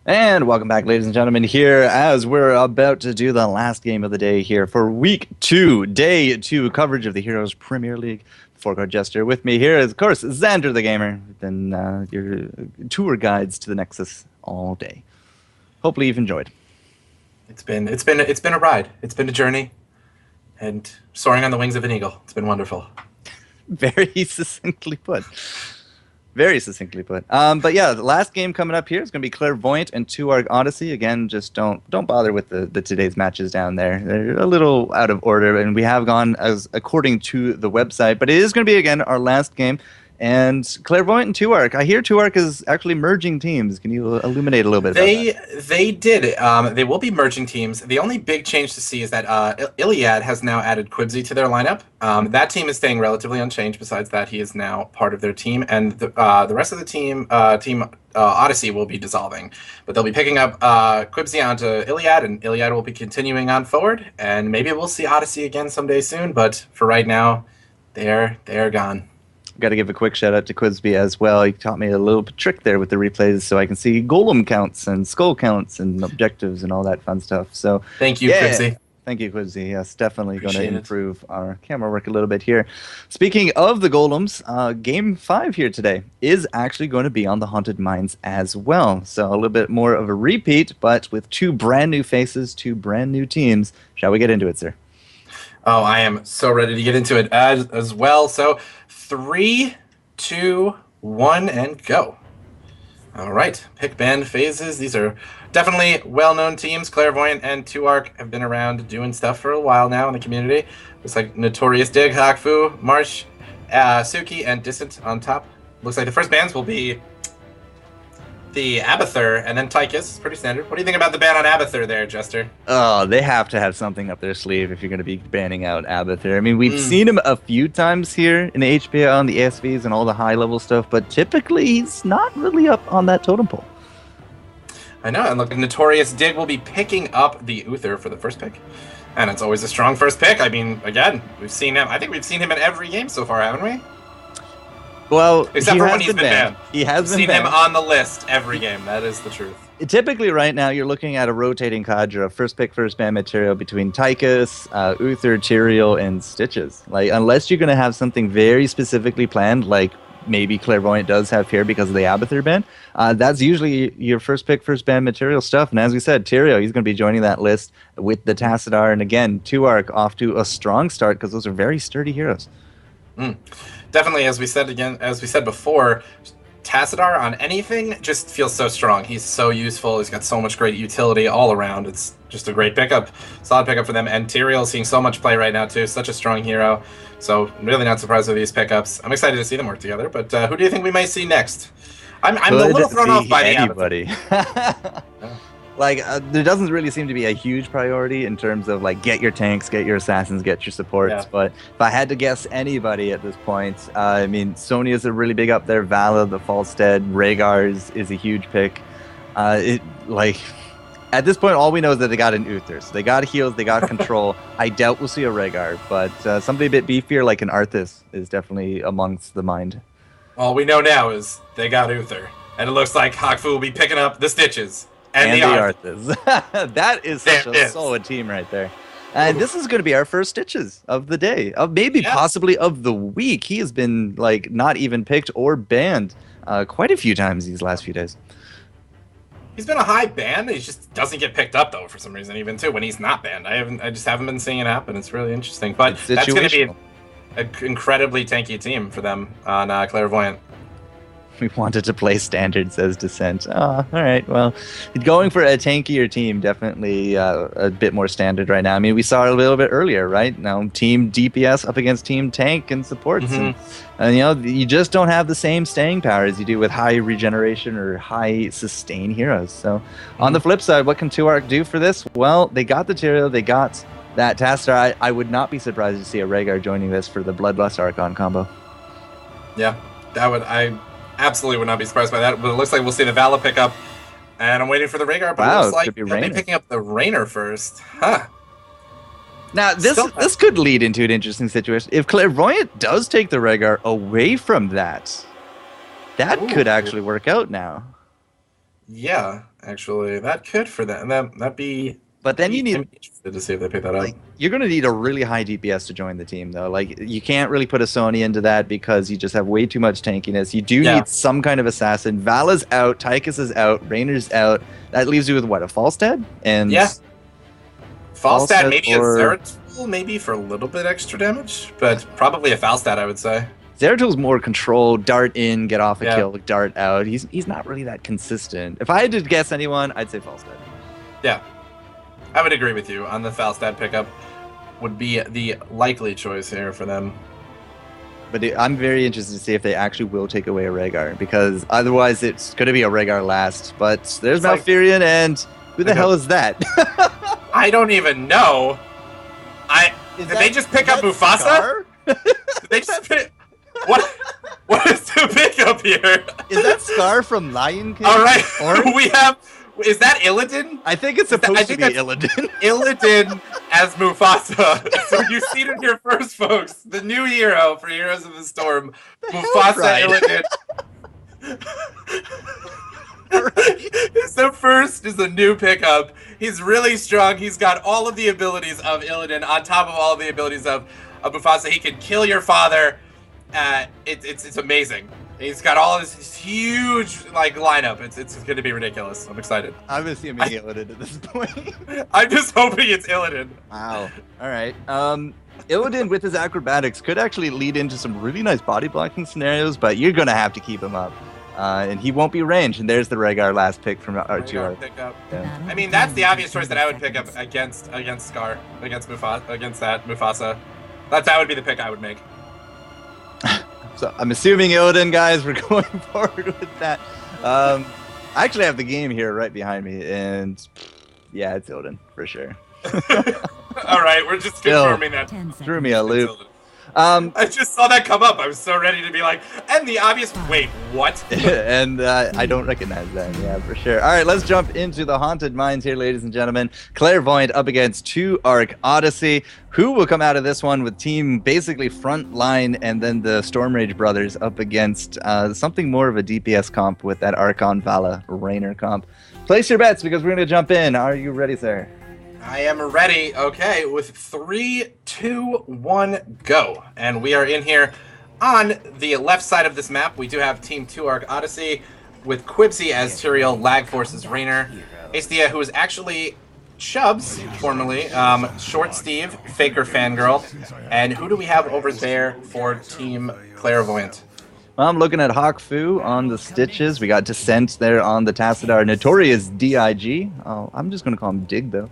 And welcome back, ladies and gentlemen, here as we're about to do the last game of the day here for week 2, day 2 coverage of the Heroes Premier League. Four-card Jester with me here is, of course, Xander the Gamer, been your tour guides to the Nexus all day. Hopefully you've enjoyed. It's been a ride. It's been a journey, and soaring on the wings of an eagle. It's been wonderful. Very succinctly put. Very succinctly put. But yeah, the last game coming up here is going to be Clairvoyant and 2Arc.Odyssey. Again, just don't bother with the today's matches down there. They're a little out of order, and we have gone as according to the website. But it is going to be, again, our last game. And Clairvoyant and 2Arc. I hear 2Arc is actually merging teams. Can you illuminate a little bit about that? They did. They will be merging teams. The only big change to see is that Iliad has now added Quibsy to their lineup. That team is staying relatively unchanged. Besides that, he is now part of their team, and the rest of the team, Odyssey, will be dissolving. But they'll be picking up Quibsy onto Iliad, and Iliad will be continuing on forward. And maybe we'll see Odyssey again someday soon. But for right now, they're gone. Got to give a quick shout out to Quibsby as well. He taught me a little trick there with the replays so I can see golem counts and skull counts and objectives and all that fun stuff. So thank you, Quibsy. Thank you, Quibsy. Yes, definitely going to improve our camera work a little bit here. Speaking of the golems, Game 5 here today is actually going to be on the Haunted Mines as well. So a little bit more of a repeat, but with two brand new faces, two brand new teams. Shall we get into it, sir? Oh, I am so ready to get into it as well. So 3, 2, 1, and go. All right, pick band phases. These are definitely well-known teams. Clairvoyant and 2Arc have been around doing stuff for a while now in the community. Looks like Notorious Dig, Hakfu, Marsh, Suki, and Distant on top. Looks like the first bands will be the Abathur and then Tychus. Pretty standard. What do you think about the ban on Abathur there, Jester? Oh, they have to have something up their sleeve if you're going to be banning out Abathur. I mean, we've seen him a few times here in the HPL and the ASVs and all the high-level stuff, but typically he's not really up on that totem pole. I know, and look, Notorious Dig will be picking up the Uther for the first pick. And it's always a strong first pick. I mean, again, we've seen him. I think we've seen him in every game so far, haven't we? Well, except for when he's been banned. He has been seen banned. Him on the list every game. That is the truth. Typically, right now, you're looking at a rotating cadre of first pick, first ban material between Tychus, Uther, Tyrael, and Stitches. Like, unless you're going to have something very specifically planned, like maybe Clairvoyant does have here because of the Abathur ban, that's usually your first pick, first ban material stuff. And as we said, Tyrael, he's going to be joining that list with the Tassadar. And again, 2Arc off to a strong start because those are very sturdy heroes. Definitely, as we said before, Tassadar on anything just feels so strong. He's so useful. He's got so much great utility all around. It's just a great pickup, solid pickup for them. And Tyrael seeing so much play right now too. Such a strong hero. So really not surprised with these pickups. I'm excited to see them work together. But who do you think we might see next? I'm a little thrown off by anybody. Like, there doesn't really seem to be a huge priority in terms of, like, get your tanks, get your assassins, get your supports. Yeah. But if I had to guess anybody at this point, I mean, Sonya's a really big up there. Vala, the Falstead, Rhaegar is a huge pick. At this point, all we know is that they got an Uther. So they got heals, they got control. I doubt we'll see a Rhaegar, but somebody a bit beefier like an Arthas is definitely amongst the mind. All we know now is they got Uther. And it looks like Hakfu will be picking up the Stitches. And the Arthas. That is such a solid team right there. And this is going to be our first Stitches of the day, of maybe possibly of the week. He has been like not even picked or banned quite a few times these last few days. He's been a high ban. He just doesn't get picked up though for some reason, even too when he's not banned. I just haven't been seeing it happen. It's really interesting. But that's going to be an incredibly tanky team for them on Clairvoyant. We wanted to play standard, says Descent. Oh, all right. Well, going for a tankier team, definitely a bit more standard right now. I mean, we saw it a little bit earlier, right? Now, team DPS up against team tank and supports. And, you know, you just don't have the same staying power as you do with high regeneration or high sustain heroes. So, on the flip side, what can 2Arc do for this? Well, they got the Tyrael, they got that Tassadar. I would not be surprised to see a Rhaegar joining this for the Bloodlust Archon combo. Yeah, I absolutely would not be surprised by that, but it looks like we'll see the Vala pick up, and I'm waiting for the Rhaegar, but it looks like they'll be picking up the Raynor first. Huh. Now, this could lead into an interesting situation. If Clairvoyant does take the Rhaegar away from that could actually work out now. Yeah, actually. That could for them. That'd be. But then you need, I'm interested to see if they pick that up. like, you're going to need a really high DPS to join the team, though. Like, you can't really put a Sony into that because you just have way too much tankiness. You do need some kind of assassin. Vala's out, Tychus is out, Rainer's out. That leaves you with what, a Falstad? And Falstad, maybe a Zeratul, maybe for a little bit extra damage, but probably a Falstad, I would say. Zeratul's more control, dart in, get off a kill, dart out. He's not really that consistent. If I had to guess anyone, I'd say Falstad. Yeah. I would agree with you on the Falstad pickup would be the likely choice here for them. But I'm very interested to see if they actually will take away a Rhaegar, because otherwise it's going to be a Rhaegar last. But there's Malfurion, and who the hell is that? I don't even know. Did they just pick up Mufasa? Did they just pick... What is the pickup here? Is that Scar from Lion King? All right, we have... Is that Illidan? I think it's supposed to be Illidan. Illidan as Mufasa. So you've seen it here first, folks. The new hero for Heroes of the Storm. Mufasa Illidan. The first is a new pickup. He's really strong. He's got all of the abilities of Illidan on top of all of the abilities of Mufasa. He can kill your father. It's amazing. He's got all this huge lineup. It's going to be ridiculous. I'm excited. I'm assuming Illidan at this point. I'm just hoping it's Illidan. Wow. All right. Illidan with his acrobatics could actually lead into some really nice body blocking scenarios, but you're going to have to keep him up. And he won't be ranged. And there's the Rhaegar last pick from our 2Arc. Yeah. I mean, that's the obvious choice that I would pick up against Scar, against Mufasa. That would be the pick I would make. So I'm assuming Illidan, guys. We're going forward with that. I actually have the game here right behind me, and yeah, it's Illidan for sure. All right, we're just confirming that. Threw me a loop. I just saw that come up. I was so ready to be like, and the obvious. Wait, what? And I don't recognize that. Yeah, for sure. All right, let's jump into the Haunted Mines here, ladies and gentlemen. Clairvoyant up against 2Arc.Odyssey. Who will come out of this one with team basically front line, and then the Stormrage brothers up against something more of a DPS comp with that Archon Vala Rainer comp. Place your bets because we're going to jump in. Are you ready, sir? I am ready. Okay, with 3, 2, 1, go. And we are in here on the left side of this map. We do have Team 2Arc.Odyssey with Quibsy as Tyrael, Lag Forces Rainer, Aestia, who is actually Chubbs, formerly, Short Steve, Faker Fangirl, and who do we have over there for Team Clairvoyant? Well, I'm looking at Hawk Fu on the Stitches. We got Descent there on the Tassadar. Notorious DIG. Oh, I'm just going to call him Dig, though.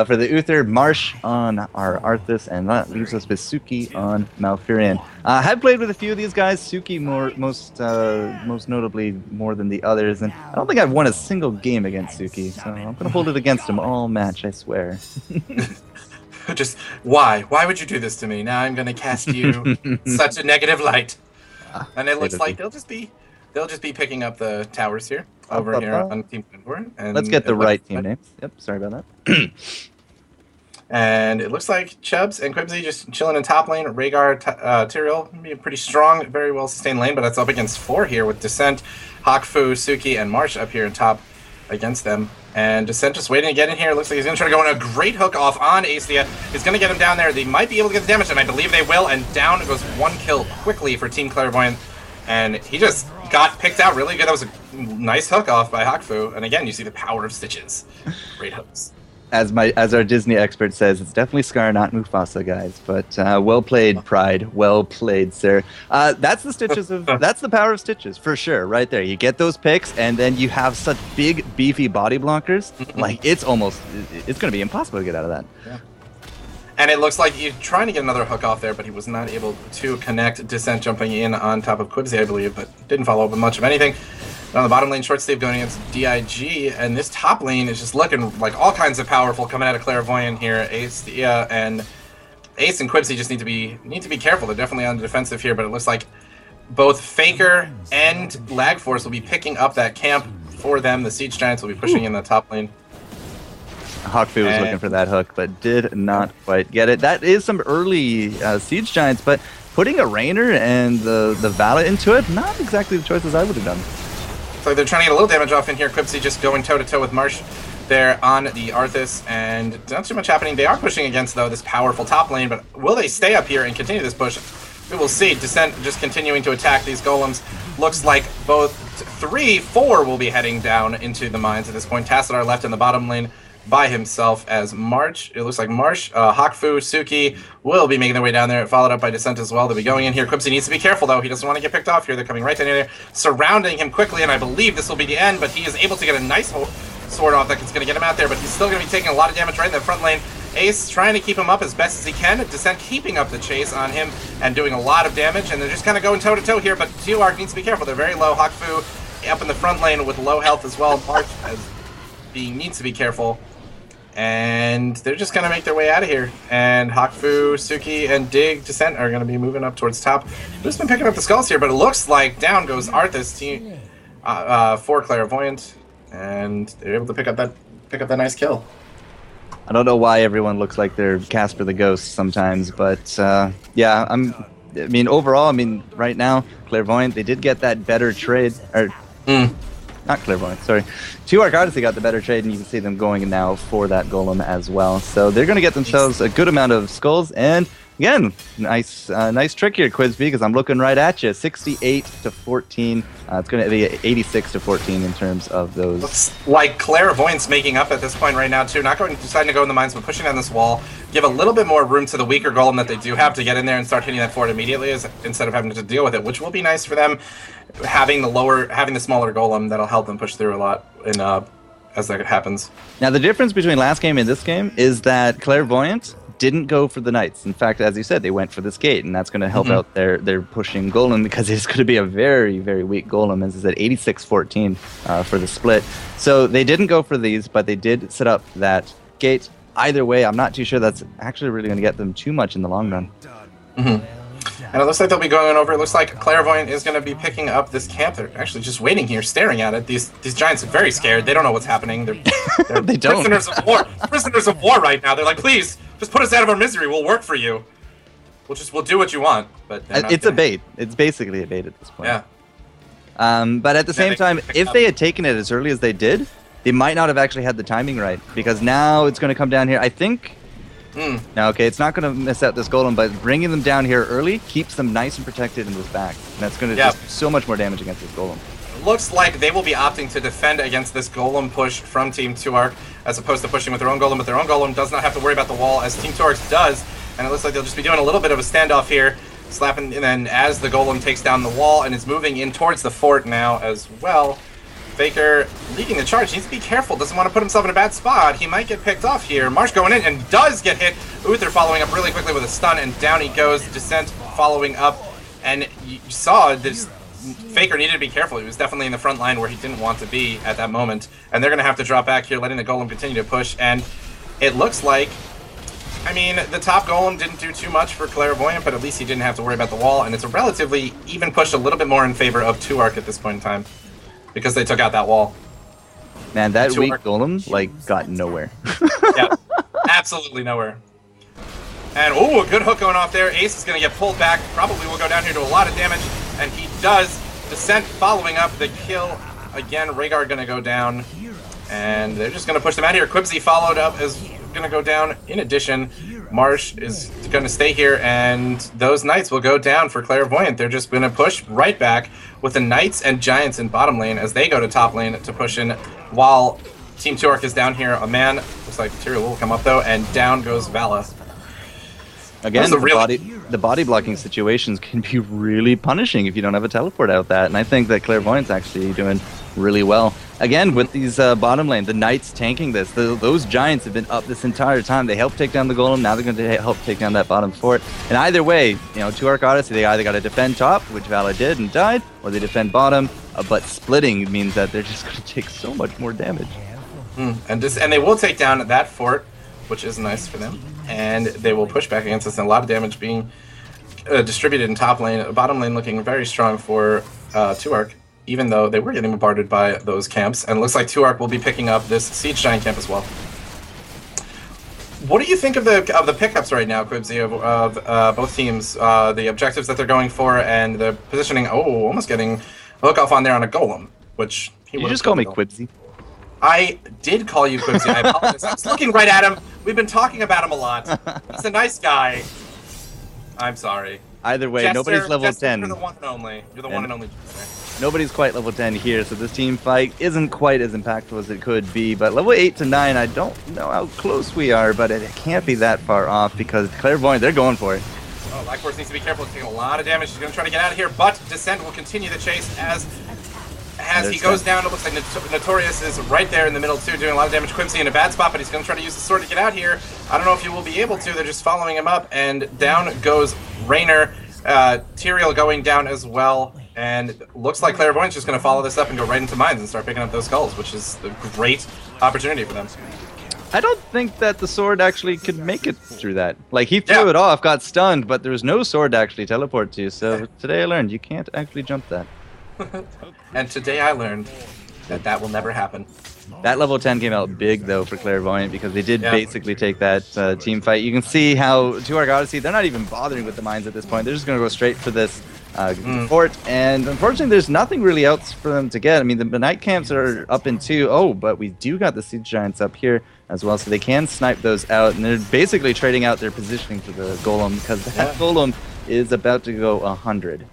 For the Uther, Marsh on our Arthas, and that leaves us with Suki on Malfurion. I have played with a few of these guys, Suki most notably more than the others, and I don't think I've won a single game against Suki, so I'm going to hold it against him all match, I swear. Just, why? Why would you do this to me? Now I'm going to cast you such a negative light. And it looks like they'll just be picking up the towers here. Over here on Team Clairvoyant. Let's get the right team names. Yep, sorry about that. And it looks like Chubbs and Quibsy just chilling in top lane. Rhaegar, Tyrael, being pretty strong, very well sustained lane, but that's up against 4 here with Descent, Hawkfu, Suki, and Marsh up here in top against them. And Descent just waiting to get in here. Looks like he's going to try to go in a great hook off on Aestia. He's going to get him down there. They might be able to get the damage, and I believe they will. And down goes 1 kill quickly for Team Clairvoyant. And he just got picked out really good. That was a nice hook off by Hawkfu. And again, you see the power of Stitches. Great hooks. As our Disney expert says, it's definitely Scar, not Mufasa, guys. But well played, Pride. Well played, sir. That's the Stitches that's the power of Stitches for sure, right there. You get those picks, and then you have such big, beefy body blockers. Like it's going to be impossible to get out of that. Yeah. And it looks like he's trying to get another hook off there, but he was not able to connect. Descent jumping in on top of Quibsy, I believe, but didn't follow up with much of anything. On the bottom lane, Short Steve going against DIG, and this top lane is just looking like all kinds of powerful coming out of Clairvoyant here. Ace and Quibsy just need to be careful. They're definitely on the defensive here, but it looks like both Faker and Lag Force will be picking up that camp for them. The Siege Giants will be pushing in the top lane. Hawkfu was looking for that hook, but did not quite get it. That is some early Siege Giants, but putting a Rainer and the Vala into it, not exactly the choices I would have done. So they're trying to get a little damage off in here. Quipsy just going toe-to-toe with Marsh there on the Arthas, and not too much happening. They are pushing against, though, this powerful top lane, but will they stay up here and continue this push? We will see. Descent just continuing to attack these golems. Looks like both 3, 4 will be heading down into the mines at this point. Tassadar left in the bottom lane by himself as March. It looks like Marsh, Hakfu, Suki will be making their way down there, followed up by Descent as well. They'll be going in here. Quipsy needs to be careful, though. He doesn't want to get picked off here. They're coming right down here, surrounding him quickly, and I believe this will be the end, but he is able to get a nice sword off that's going to get him out there, but he's still going to be taking a lot of damage right in the front lane. Ace trying to keep him up as best as he can. Descent keeping up the chase on him and doing a lot of damage, and they're just kind of going toe-to-toe here, but 2Arc needs to be careful. They're very low. Hakfu up in the front lane with low health as well. March needs to be careful. And they're just going to make their way out of here. And Hakfu, Suki, and Dig Descent are going to be moving up towards top. Who's been picking up the skulls here, but it looks like down goes Arthas team for Clairvoyant. And they're able to pick up that nice kill. I don't know why everyone looks like they're Casper the Ghost sometimes, but yeah, I mean, overall, right now, Clairvoyant, they did get that better trade, or not Clairvoyant, sorry. 2Arc.Odyssey got the better trade, and you can see them going now for that golem as well. So they're going to get themselves a good amount of skulls, and again, nice trick here, Quizby, because I'm looking right at you. 68 to 14. It's going to be 86 to 14 in terms of those. Looks like Clairvoyant's making up at this point right now too. Deciding to go in the mines, but pushing down this wall, give a little bit more room to the weaker golem that they do have to get in there and start hitting that fort immediately, instead of having to deal with it, which will be nice for them. Having the smaller golem, that'll help them push through a lot as that happens. Now the difference between last game and this game is that Clairvoyant didn't go for the knights. In fact, as you said, they went for this gate, and that's going to help out their pushing golem, because it's going to be a very, very weak golem. As I said, 86-14 for the split. So they didn't go for these, but they did set up that gate. Either way, I'm not too sure that's actually really going to get them too much in the long run. And it looks like they'll be going over. It looks like Clairvoyant is going to be picking up this camp. They're actually just waiting here, staring at it. These giants are very scared. They don't know what's happening. They're they don't. Prisoners of war. Prisoners of war right now. They're like, please, just put us out of our misery. We'll work for you. We'll do what you want. But it's a bait. It's basically a bait at this point. Yeah. But at the same time, if they had taken it as early as they did, they might not have actually had the timing right, because now it's going to come down here. I think. Now, okay, it's not going to miss out this golem, but bringing them down here early keeps them nice and protected in this back. And that's going to do so much more damage against this golem. Looks like they will be opting to defend against this golem push from Team 2Arc, as opposed to pushing with their own golem, but their own golem does not have to worry about the wall, as Team 2Arc does, and it looks like they'll just be doing a little bit of a standoff here, slapping, and then as the golem takes down the wall and is moving in towards the fort now as well, Faker leading the charge, needs to be careful, doesn't want to put himself in a bad spot. He might get picked off here. Marsh going in and does get hit. Uther following up really quickly with a stun, and down he goes. Descent following up, and you saw this. Faker needed to be careful. He was definitely in the front line where he didn't want to be at that moment, and they're going to have to drop back here, letting the golem continue to push. And it looks like, the top golem didn't do too much for Clairvoyant, but at least he didn't have to worry about the wall, and it's a relatively even push, a little bit more in favor of 2Arc at this point in time, because they took out that wall. Man, that weak golem, got nowhere. Yeah, absolutely nowhere. And, a good hook going off there. Ace is going to get pulled back. Probably will go down here to a lot of damage, and he does. Descent following up the kill. Again, Rhaegar going to go down, and they're just going to push them out here. Quibsy followed up is going to go down. In addition, Marsh is going to stay here, and those Knights will go down for Clairvoyant. They're just going to push right back with the Knights and Giants in bottom lane as they go to top lane to push in, while Team 2Arc is down here. A man, looks like Tyrael will come up though, and down goes Vala. Again, the body blocking situations can be really punishing if you don't have a teleport out that, and I think that Clairvoyant's actually doing really well. Again, with these bottom lane, the Knights tanking this. Those Giants have been up this entire time. They helped take down the golem. Now they're going to help take down that bottom fort. And either way, 2Arc.Odyssey, they either got to defend top, which Vala did and died, or they defend bottom. But splitting means that they're just going to take so much more damage. And they will take down that fort, which is nice for them. And they will push back against us, and a lot of damage being distributed in top lane. Bottom lane looking very strong for 2Arc, even though they were getting bombarded by those camps. And it looks like 2Arc will be picking up this Siege Giant camp as well. What do you think of the pickups right now, Quibsy, of both teams? The objectives that they're going for and the positioning, almost getting a hook off on there on a golem. which he You would just call me Quibsy. I did call you Quibsy. I apologize. I was looking right at him. We've been talking about him a lot. He's a nice guy. I'm sorry. Either way, Jester, nobody's level Jester, 10. You're the one and only. You're the one and only Jester. Nobody's quite level 10 here, so this team fight isn't quite as impactful as it could be. But level 8 to 9, I don't know how close we are, but it can't be that far off because Clairvoyant, they're going for it. Oh, Black Horse needs to be careful. He's taking a lot of damage. He's going to try to get out of here, but Descent will continue the chase as he goes down. It looks like Notorious is right there in the middle too, doing a lot of damage. Quimsy in a bad spot, but he's going to try to use the sword to get out here. I don't know if he will be able to. They're just following him up, and down goes Raynor. Tyrael going down as well, and looks like Clairvoyant's just going to follow this up and go right into mines and start picking up those skulls, which is a great opportunity for them. I don't think that the sword actually could make it through that. Like, he threw it off, got stunned, but there was no sword to actually teleport to, so today I learned you can't actually jump that. And today I learned that that will never happen. That level 10 came out big, though, for Clairvoyant, because they did basically take that team fight. You can see how 2Arc.Odyssey, they're not even bothering with the mines at this point. They're just going to go straight for this fort, and unfortunately, there's nothing really else for them to get. I mean, the night camps are up in 2. Oh, but we do got the siege giants up here as well, so they can snipe those out, and they're basically trading out their positioning for the golem, because that golem is about to go 100.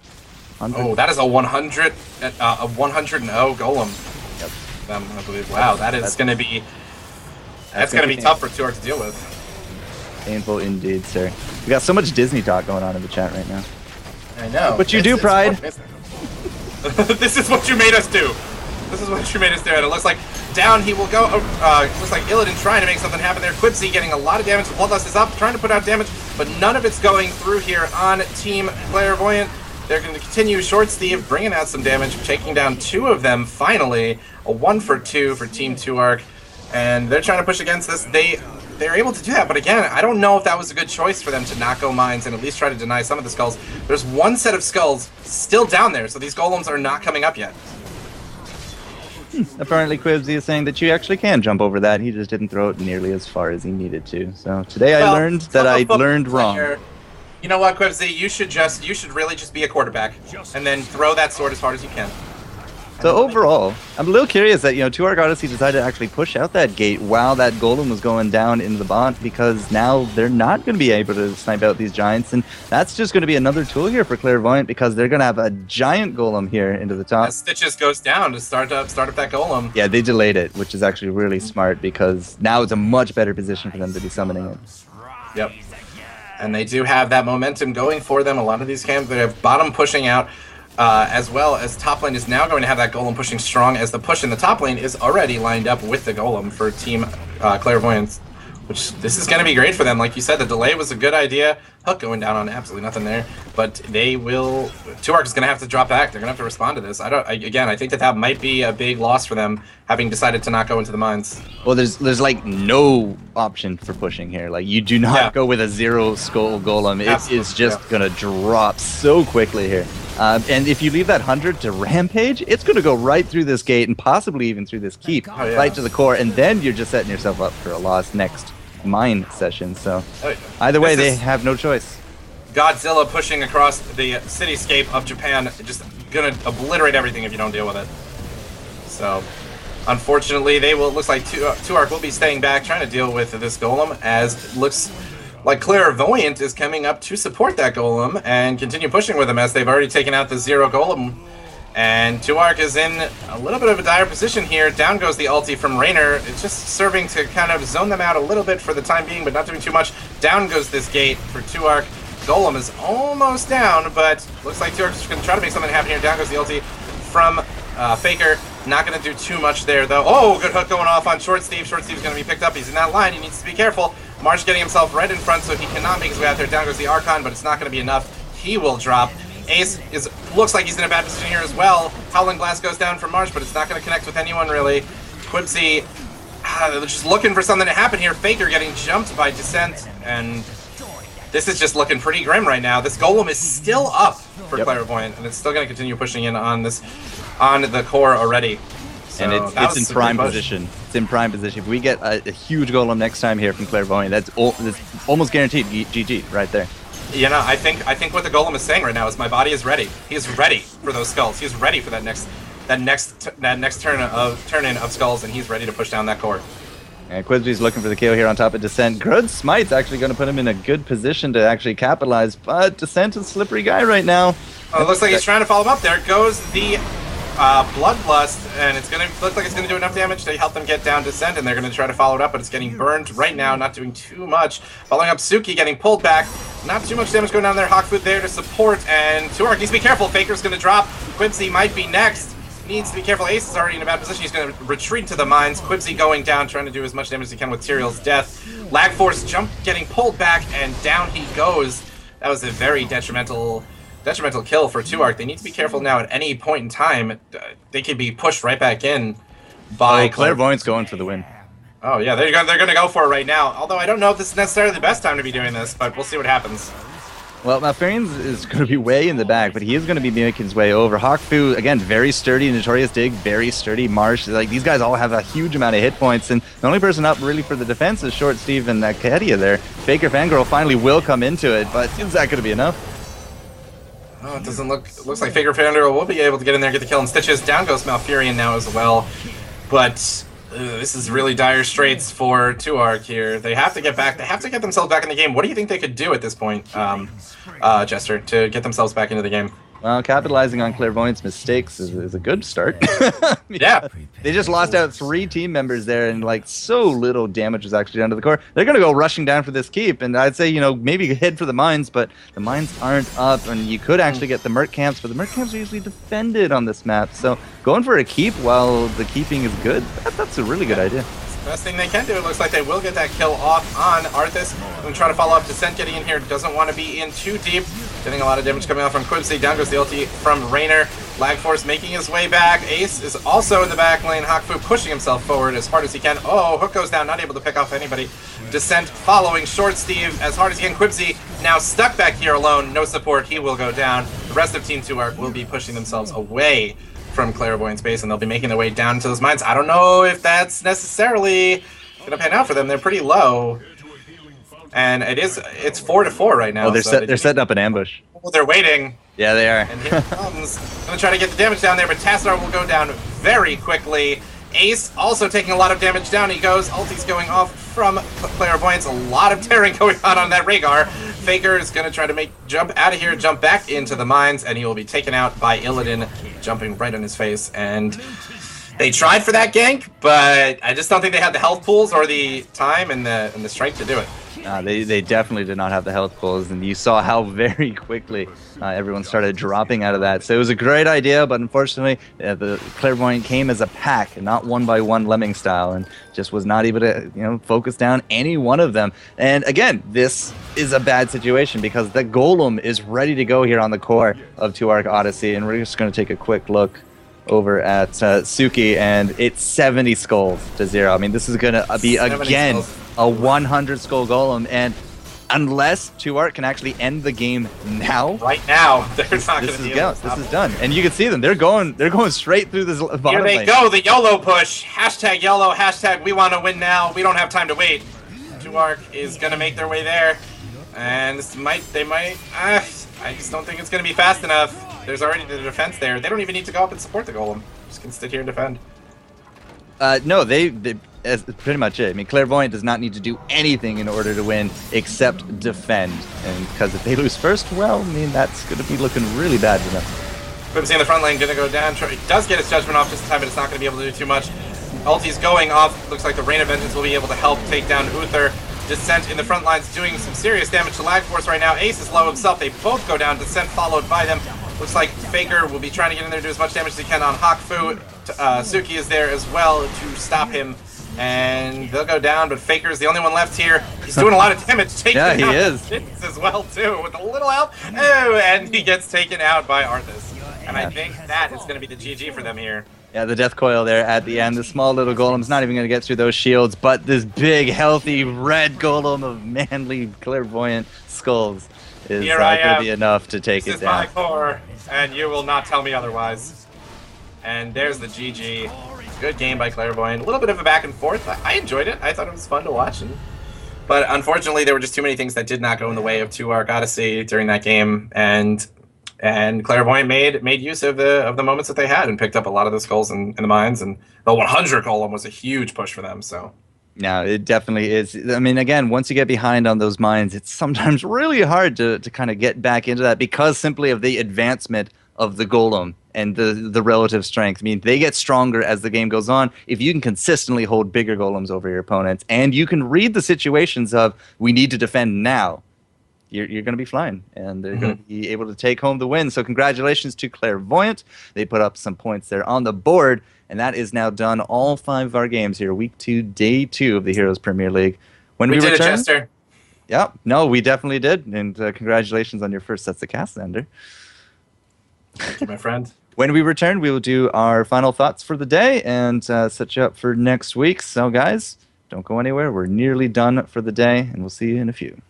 Oh, that is a 100 and 0 golem. Yep. I believe. Wow, that's going to be tough for 2Arc to deal with. Painful indeed, sir. We got so much Disney talk going on in the chat right now. I know. But you do, Pride. This is what you made us do. This is what you made us do. And it looks like down he will go. Looks like Illidan trying to make something happen there. Quibsy getting a lot of damage. Bloodlust is up, trying to put out damage, but none of it's going through here on Team Clairvoyant. They're going to continue. Short Steve bringing out some damage, taking down 2 of them finally. A 1 for 2 for Team 2Arc. And they're trying to push against this. They're able to do that, but again, I don't know if that was a good choice for them to not go mines and at least try to deny some of the skulls. There's one set of skulls still down there, so these golems are not coming up yet. Apparently Quibsy is saying that you actually can jump over that. He just didn't throw it nearly as far as he needed to. So today I learned that I learned wrong. You know what, Quibsy? You should really just be a quarterback and then throw that sword as hard as you can. So overall, I'm a little curious that 2Arc.Odyssey decided to actually push out that gate while that golem was going down into the bot, because now they're not going to be able to snipe out these giants, and that's just going to be another tool here for Clairvoyant, because they're going to have a giant golem here into the top. As Stitches goes down to start up that golem. Yeah, they delayed it, which is actually really smart, because now it's a much better position for them to be summoning it. Yep. And they do have that momentum going for them. A lot of these camps, they have bottom pushing out. As well as top lane is now going to have that golem pushing strong, as the push in the top lane is already lined up with the golem for Team Clairvoyance, which this is going to be great for them. Like you said, the delay was a good idea. Hook going down on absolutely nothing there, but they will. 2Arc is going to have to drop back. They're going to have to respond to this. I think that might be a big loss for them, having decided to not go into the mines. Well, there's like no option for pushing here. Like, you do not go with a 0 skull golem. It is just going to drop so quickly here. And if you leave that 100 to Rampage, it's going to go right through this gate and possibly even through this keep, right to the core, and then you're just setting yourself up for a loss next mine session. So either way, they have no choice. Godzilla pushing across the cityscape of Japan, just going to obliterate everything if you don't deal with it. So unfortunately, looks like 2Arc will be staying back, trying to deal with this golem, as it looks like Clairvoyant is coming up to support that golem and continue pushing with him, as they've already taken out the 0 golem. And 2Arc is in a little bit of a dire position here. Down goes the ulti from Raynor. It's just serving to kind of zone them out a little bit for the time being, but not doing too much. Down goes this gate for 2Arc. Golem is almost down, but looks like 2Arc is going to try to make something happen here. Down goes the ulti from Faker. Not going to do too much there, though. Oh, good hook going off on Short Steve. Short Steve's going to be picked up. He's in that line. He needs to be careful. Marsh getting himself right in front, so he cannot make his way out there. Down goes the Archon, but it's not going to be enough. He will drop. Ace looks like he's in a bad position here as well. Howling Blast goes down from Marsh, but it's not going to connect with anyone, really. Quibsy, they're just looking for something to happen here. Faker getting jumped by Descent, and this is just looking pretty grim right now. This golem is still up for Clairvoyant, and it's still going to continue pushing in on the core already. So and it's in prime position. It's in prime position. If we get a huge golem next time here from Clairvoyant, that's almost guaranteed GG right there. You know, I think what the golem is saying right now is my body is ready. He is ready for those skulls. He is ready for that next that next turn in of skulls, and he's ready to push down that core. And Quibsy's looking for the kill here on top of Descent. Grud Smite's actually going to put him in a good position to actually capitalize, but Descent is a slippery guy right now. Oh, it looks like he's trying to follow him up. There goes the Bloodlust, and it's going to look like it's going to do enough damage to help them get down Descent, and they're going to try to follow it up, but it's getting burned right now, not doing too much. Following up Suki, getting pulled back. Not too much damage going down there. Hawkfoot there to support, and 2Arc needs to be careful. Faker's going to drop. Quibsy might be next. Needs to be careful. Ace is already in a bad position. He's going to retreat to the mines. Quibsy going down, trying to do as much damage as he can with Tyrael's death. Lag Force jump, getting pulled back, and down he goes. That was a very detrimental kill for 2Arc. They need to be careful now. At any point in time, they could be pushed right back in by Clairvoyant's going for the win. Oh yeah, they're going to go for it right now. Although I don't know if this is necessarily the best time to be doing this, but we'll see what happens. Well, Malfarians is going to be way in the back, but he is going to be making his way over. Hawkfu, again, very sturdy. Notorious Dig, very sturdy. Marsh, like, these guys all have a huge amount of hit points, and the only person up really for the defense is Short Steve and Kaedia there. Faker Fangirl finally will come into it, but is that going to be enough? Oh, it doesn't look... It looks like Faker Fangirl will be able to get in there, get the kill, and Stitches. Down goes Malfurion now as well. But this is really dire straits for 2Arc here. They have to get back. They have to get themselves back in the game. What do you think they could do at this point, Jester, to get themselves back into the game? Well, capitalizing on Clairvoyant's mistakes is a good start. Yeah. They just lost out 3 team members there, and like so little damage was actually done to the core. They're going to go rushing down for this keep, and I'd say, you know, maybe head for the mines, but the mines aren't up, and you could actually get the Merc camps, but the Merc camps are usually defended on this map. So going for a keep while the keeping is good, that's a really good idea. Best thing they can do. It looks like they will get that kill off on Arthas. I'm trying to follow up. Descent getting in here. Doesn't want to be in too deep. Getting a lot of damage coming out from Quibsy. Down goes the ulti from Raynor. Lag Force making his way back. Ace is also in the back lane. Hawkfu pushing himself forward as hard as he can. Oh, Hook goes down. Not able to pick off anybody. Descent following Short Steve as hard as he can. Quibsy now stuck back here alone. No support. He will go down. The rest of Team 2Arc will be pushing themselves away from Clairvoyant's base, and they'll be making their way down to those mines. I don't know if that's necessarily going to pan out for them. They're pretty low. And it's 4-4 right now. Oh, they're setting up an ambush. Oh, they're waiting. Yeah, they are. And here comes. Going to try to get the damage down there, but Tassar will go down very quickly. Ace also taking a lot of damage down. He goes. Ulti's going off from Clairvoyance. A lot of tearing going on that Rhaegar. Faker is going to try to jump out of here, jump back into the mines, and he will be taken out by Illidan, jumping right on his face. And they tried for that gank, but I just don't think they had the health pools or the time and the strength to do it. They definitely did not have the health pools, and you saw how very quickly everyone started dropping out of that. So it was a great idea, but unfortunately, the Clairvoyant came as a pack, not one by one lemming style, and just was not able to, focus down any one of them. And again, this is a bad situation because the Golem is ready to go here on the core of 2Arc.Odyssey, and we're just going to take a quick look over at Suki, and it's 70 skulls to 0. I mean, this is going to be, again, a 100 skull golem, and unless 2Arc can actually end the game now, right now, they're not going to be able to this is done. And you can see them; they're going straight through this bottom Here they lane. go, the YOLO push. Hashtag YOLO. Hashtag we want to win now. We don't have time to wait. 2Arc is going to make their way there, and they might. I just don't think it's going to be fast enough. There's already the defense there. They don't even need to go up and support the golem. Just can sit here and defend. No, that's pretty much it. I mean, Clairvoyant does not need to do anything in order to win except defend. And because if they lose first, well, I mean, that's going to be looking really bad for them. Quibsy in the front lane, going to go down. He does get his judgment off just in time, but it's not going to be able to do too much. Ulti's going off. Looks like the Rain of Vengeance will be able to help take down Uther. Descent in the front lines doing some serious damage to Lag Force right now. Ace is low himself. They both go down. Descent followed by them. Looks like Faker will be trying to get in there, do as much damage as he can on Hawkfu. Suki is there as well to stop him. And they'll go down, but Faker is the only one left here. He's doing a lot of damage. Yeah, he is. As well, too, with a little help. Oh, and he gets taken out by Arthas. And I think that is going to be the GG for them here. Yeah, the death coil there at the end. The small little golem's not even going to get through those shields, but this big, healthy, red golem of manly, clairvoyant skulls is going to be enough to take it down. This is my core, and you will not tell me otherwise. And there's the GG. Good game by Clairvoyant. A little bit of a back and forth. I enjoyed it. I thought it was fun to watch. But unfortunately, there were just too many things that did not go in the way of 2Arc.Odyssey during that game. And And Clairvoyant made use of the moments that they had and picked up a lot of the skulls in the mines. And the 100 golem was a huge push for them. So. No, it definitely is. I mean, again, once you get behind on those mines, it's sometimes really hard to kind of get back into that because simply of the advancement of the golem and the relative strength. I mean, they get stronger as the game goes on. If you can consistently hold bigger golems over your opponents and you can read the situations of we need to defend now, you're going to be flying, and they're going to be able to take home the win. So congratulations to Clairvoyant. They put up some points there on the board, and that is now done. All 5 of our games here, Week 2, Day 2 of the Heroes Premier League. When we did return, it, Chester. Yeah, no, we definitely did, and congratulations on your first Sets of Cast, Xander. Thank you, my friend. When we return, we will do our final thoughts for the day and set you up for next week. So, guys, don't go anywhere. We're nearly done for the day, and we'll see you in a few.